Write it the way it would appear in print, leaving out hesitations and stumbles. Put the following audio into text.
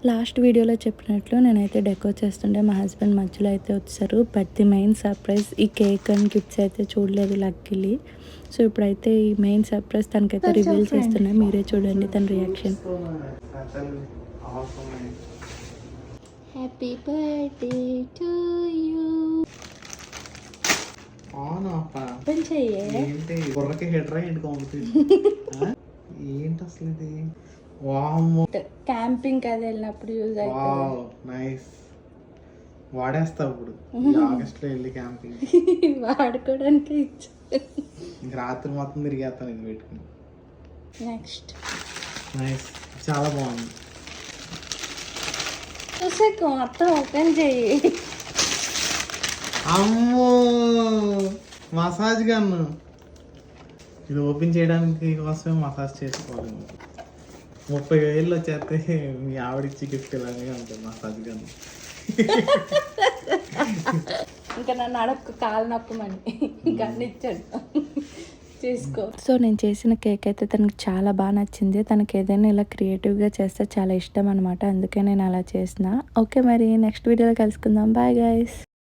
Last వీడియోలో చెప్పినట్లు నేనైతే డెకోర్ చేస్తుంటే మా హస్బెండ్ మధ్యలో అయితే వచ్చారు. బట్ ది మెయిన్ సర్ప్రైజ్ ఈ కేక్ అండ్ గిఫ్ట్స్ అయితే చూడలేదు లక్కీలీ. సో ఇప్పుడైతే ఈ మెయిన్ సర్ప్రైజ్ తనకైతే రివీల్ చేస్తున్నా. మీరే చూడండి తన reaction. Happy birthday to you. ఏంటి బుర్రకి హెడ్ రైట్ ఏంటి అసలు ఇది? క్యాంపింగ్ అది వెళ్ళినప్పుడు యూజ్ అవుతుంది. నైస్. వాడేస్తా ఇప్పుడు ఆగస్ట్ లో వెళ్ళి క్యాంపింగ్ వాడుకోవడానికి ఇంక రాత్రి మొత్తం తిరిగేస్తాను ఇది పెట్టుకుని. నెక్స్ట్ నైస్, చాలా బాగుంది. మొత్తం ఓపెన్ చేయి. అమ్మో, మసాజ్ గన్ను. ఇది ఓపెన్ చేయడానికి కోసమే మసాజ్ చేసుకోవాలి. 30,000 వచ్చేస్తే మీ ఆవిడిచ్చి గిఫ్ట్ ఇలానే ఉంటుంది మసాజ్ గన్ను. ఇంకా నన్ను అడగ కాలు నొప్పమని గన్ను ఇచ్చాడు, చేసుకో. సో నేను చేసిన కేక్ అయితే తనకి చాలా బాగా నచ్చింది. తనకి ఏదైనా ఇలా క్రియేటివ్గా చేస్తే చాలా ఇష్టం అనమాట. అందుకే నేను అలా చేసిన. ఓకే, మరి నెక్స్ట్ వీడియోలో కలుసుకుందాం. Bye guys.